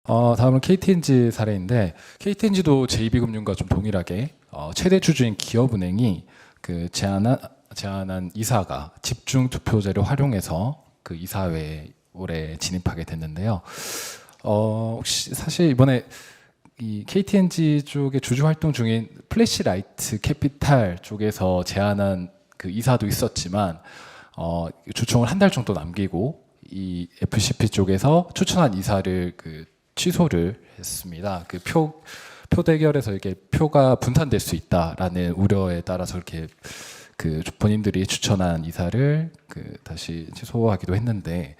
다음은 KTNG 사례인데 KTNG도 JB금융과 좀 동일하게 최대 주주인 기업은행이 그 제안한 이사가 집중 투표제를 활용해서 그 이사회에 올해 진입하게 됐는데요. 혹시 사실 이번에 이 KTNG 쪽의 주주 활동 중인 플래시라이트 캐피탈 쪽에서 제안한 그 이사도 있었지만 주총을 한 달 정도 남기고 이 FCP 쪽에서 추천한 이사를 그 취소를 했습니다. 그 표 대결에서 이게 표가 분산될 수 있다라는 우려에 따라서 이렇게 그 본인들이 추천한 이사를 그 다시 취소하기도 했는데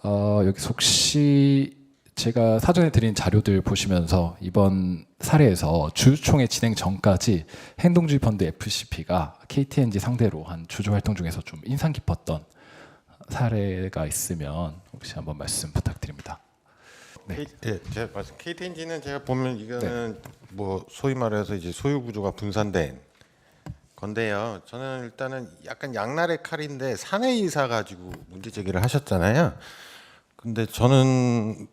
여기서 혹시 제가 사전에 드린 자료들 보시면서 이번 사례에서 주주총회 진행 전까지 행동주의 펀드 FCP가 KTNG 상대로 한 주주 활동 중에서 좀 인상 깊었던 사례가 있으면 혹시 한번 말씀 부탁드립니다. 네. 제가 말씀 KTNG는 제가 보면 이거는 뭐 소위 말해서 이제 소유 구조가 분산된 건데요. 저는 일단은 약간 양날의 칼인데 사내 이사 가지고 문제 제기를 하셨잖아요. 근데 저는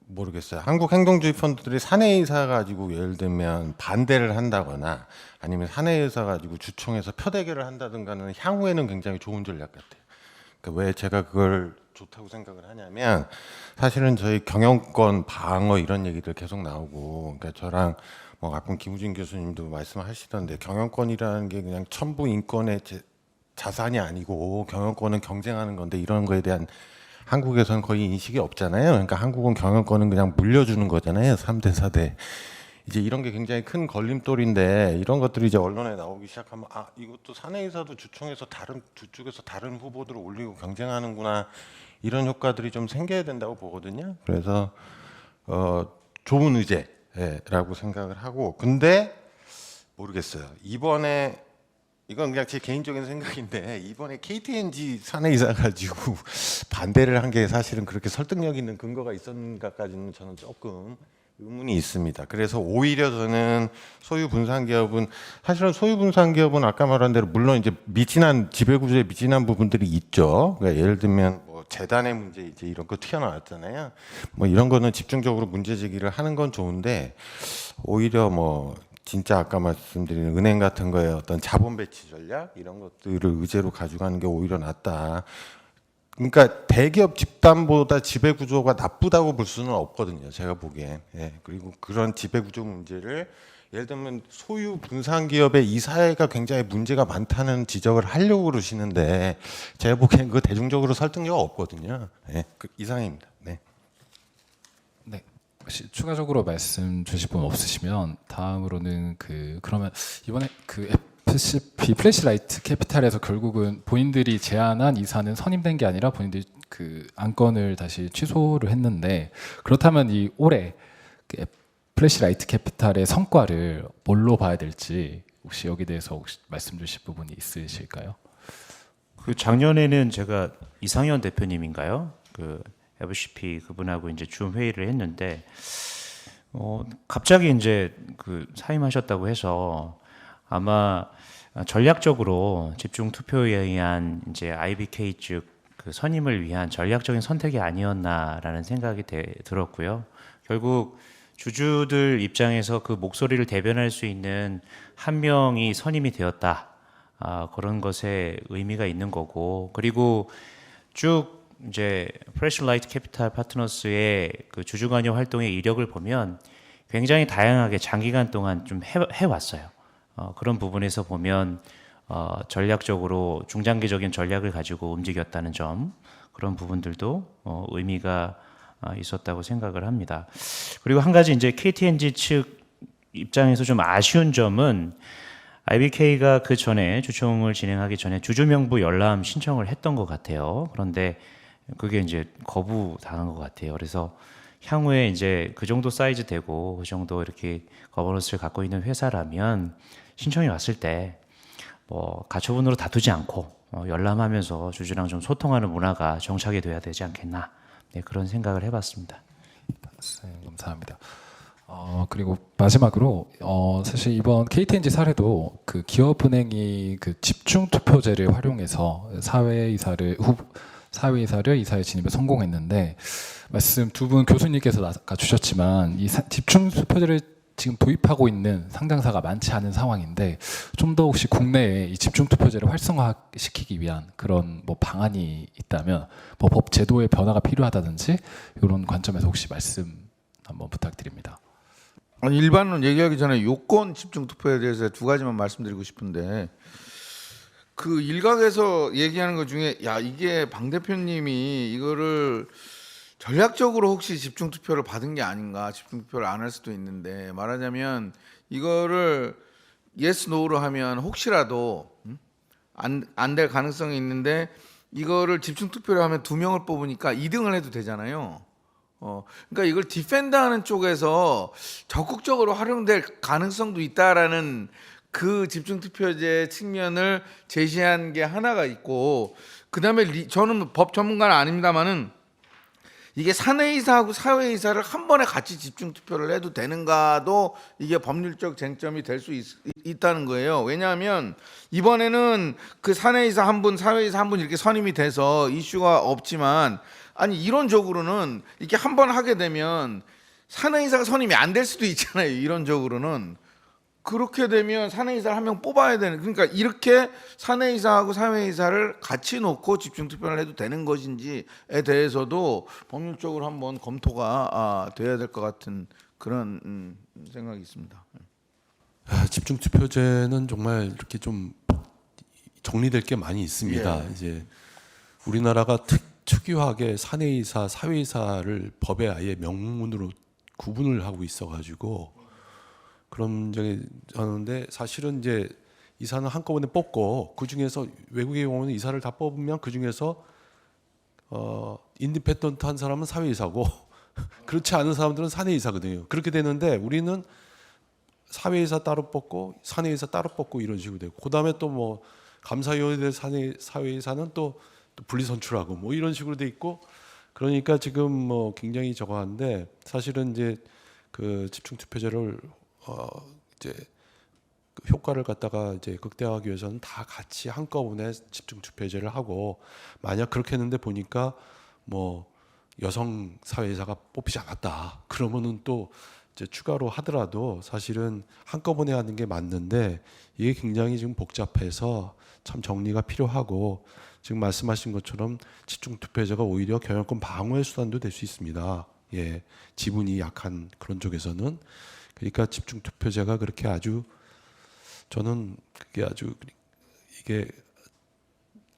모르겠어요. 한국 행동주의 펀드들이 사내 이사 가지고 예를 들면 반대를 한다거나 아니면 사내 이사 가지고 주총에서 표 대결을 한다든가는 향후에는 굉장히 좋은 전략 같아요. 그러니까 왜 제가 그걸 좋다고 생각을 하냐면 사실은 저희 경영권 방어 이런 얘기들 계속 나오고 그러니까 저랑 뭐 가끔 김우진 교수님도 말씀하시던데 경영권이라는 게 그냥 천부 인권의 자산이 아니고 경영권은 경쟁하는 건데 이런 거에 대한 한국에서는 거의 인식이 없잖아요. 그러니까 한국은 경영권은 그냥 물려주는 거잖아요. 3대 4대. 이제 이런 게 굉장히 큰 걸림돌인데 이런 것들이 이제 언론에 나오기 시작하면 아 이것도 사내이사도 주총에서 다른 두 쪽에서 다른 후보들을 올리고 경쟁하는구나 이런 효과들이 좀 생겨야 된다고 보거든요. 그래서 좋은 의제라고 생각을 하고 근데 모르겠어요. 이번에 이건 그냥 제 개인적인 생각인데 이번에 KTNG 사내이사 가지고 반대를 한 게 사실은 그렇게 설득력 있는 근거가 있었는가까지는 저는 조금 의문이 있습니다. 그래서 오히려 저는 소유 분산 기업은 사실은 소유 분산 기업은 아까 말한 대로 물론 이제 미진한 지배 구조에 미진한 부분들이 있죠. 그러니까 예를 들면 뭐 재단의 문제 이제 이런 거 튀어나왔잖아요. 뭐 이런 거는 집중적으로 문제 제기를 하는 건 좋은데 오히려 뭐 진짜 아까 말씀드린 은행 같은 거에 어떤 자본 배치 전략 이런 것들을 의제로 가져가는 게 오히려 낫다. 그러니까 대기업 집단보다 지배 구조가 나쁘다고 볼 수는 없거든요. 제가 보기엔. 예. 그리고 그런 지배 구조 문제를 예를 들면 소유 분산 기업의 이 사회가 굉장히 문제가 많다는 지적을 하려고 그러시는데 제가 보기엔 그 대중적으로 설득력 없거든요. 예. 그 이상입니다. 네. 네. 혹시 추가적으로 말씀 주실 분 없으시면 다음으로는 그러면 이번에 그 FCP 플래시라이트 캐피탈에서 결국은 본인들이 제안한 이사는 선임된 게 아니라 본인들이 그 안건을 다시 취소를 했는데 그렇다면 이 올해 그 플래시라이트 캐피탈의 성과를 뭘로 봐야 될지 혹시 여기 대해서 혹시 말씀 주실 부분이 있으실까요? 그 작년에는 제가 이상현 대표님인가요? 그 FCP 그분하고 이제 줌 회의를 했는데 갑자기 이제 그 사임하셨다고 해서 아마 전략적으로 집중 투표에 의한 이제 IBK 쪽 그 선임을 위한 전략적인 선택이 아니었나라는 생각이 들었고요. 결국 주주들 입장에서 그 목소리를 대변할 수 있는 한 명이 선임이 되었다. 그런 것에 의미가 있는 거고 그리고 쭉 이제 프레시라이트 캐피탈 파트너스의 그 주주 관여 활동의 이력을 보면 굉장히 다양하게 장기간 동안 좀 해왔어요. 그런 부분에서 보면 전략적으로 중장기적인 전략을 가지고 움직였다는 점 그런 부분들도 의미가 있었다고 생각을 합니다. 그리고 한 가지 이제 KTNG 측 입장에서 좀 아쉬운 점은 IBK가 그 전에 주총을 진행하기 전에 주주명부 열람 신청을 했던 것 같아요. 그런데 그게 이제 거부당한 것 같아요. 그래서 향후에 이제 그 정도 사이즈 되고 그 정도 이렇게 거버넌스를 갖고 있는 회사라면 신청이 왔을 때 뭐 가처분으로 다투지 않고 열람하면서 주주랑 좀 소통하는 문화가 정착이 돼야 되지 않겠나 네, 그런 생각을 해봤습니다. 네, 감사합니다. 그리고 마지막으로 사실 이번 KTNG 사례도 그 기업은행이 그 집중 투표제를 활용해서 사회이사를 이사에 진입에 성공했는데 말씀 두 분 교수님께서 아까 주셨지만 이 집중 투표제를 지금 도입하고 있는 상장사가 많지 않은 상황인데 좀 더 혹시 국내에 이 집중 투표제를 활성화시키기 위한 그런 뭐 방안이 있다면 뭐 법 제도의 변화가 필요하다든지 이런 관점에서 혹시 말씀 한번 부탁드립니다. 아니, 일반론 얘기하기 전에 요건 집중 투표에 대해서 두 가지만 말씀드리고 싶은데, 그 일각에서 얘기하는 것 중에 야, 이게 방 대표님이 이거를 전략적으로 혹시 집중 투표를 받은 게 아닌가, 집중 투표를 안 할 수도 있는데, 말하자면 이거를 yes no로 하면 혹시라도 안 될 가능성이 있는데, 이거를 집중 투표를 하면 2명을 뽑으니까 2등을 해도 되잖아요. 그러니까 이걸 디펜드하는 쪽에서 적극적으로 활용될 가능성도 있다라는 그 집중 투표제 측면을 제시한 게 하나가 있고, 그다음에 저는 법 전문가는 아닙니다만은 이게 사내이사하고 사회이사를 한 번에 같이 집중 투표를 해도 되는가도 이게 법률적 쟁점이 될 수 있다는 거예요. 왜냐하면 이번에는 그 사내이사 한 분, 사회이사 한 분 이렇게 선임이 돼서 이슈가 없지만, 아니 이론적으로는 이렇게 한 번 하게 되면 사내이사가 선임이 안 될 수도 있잖아요. 이론적으로는. 그렇게 되면 사내이사를 한 명 뽑아야 되는, 그러니까 이렇게 사내이사하고 사회이사를 같이 놓고 집중투표를 해도 되는 것인지에 대해서도 법률적으로 한번 검토가 돼야 될 것 같은 그런 생각이 있습니다. 집중 투표제는 정말 이렇게 좀 정리될 게 많이 있습니다. 예. 이제 우리나라가 특유하게 사내이사, 사회이사를 법에 아예 명문으로 구분을 하고 있어가지고 그런 점이 하는데, 사실은 이제 이사는 한꺼번에 뽑고 그 중에서 외국의 경우는 이사를 다 뽑으면 그 중에서 인디펜던트 한 사람은 사회이사고 그렇지 않은 사람들은 사내이사거든요. 그렇게 되는데 우리는 사회이사 따로 뽑고 사내이사 따로 뽑고 이런 식으로 되고, 그다음에 또 뭐 감사위원회 사회이사는 또 분리 선출하고 뭐 이런 식으로 돼 있고, 그러니까 지금 뭐 굉장히 저거한데, 사실은 이제 그 집중 투표제를 이제 그 효과를 갖다가 이제 극대화하기 위해서는 다 같이 한꺼번에 집중 투표제를 하고, 만약 그렇게 했는데 보니까 뭐 여성 사회이사가 뽑히지 않았다 그러면은 또 이제 추가로 하더라도 사실은 한꺼번에 하는 게 맞는데, 이게 굉장히 지금 복잡해서 참 정리가 필요하고, 지금 말씀하신 것처럼 집중 투표제가 오히려 경영권 방어의 수단도 될 수 있습니다. 예, 지분이 약한 그런 쪽에서는. 그러니까 집중 투표제가 그렇게 아주, 저는 그게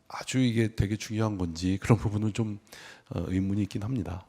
아주 이게 되게 중요한 건지 그런 부분은 좀 의문이 있긴 합니다.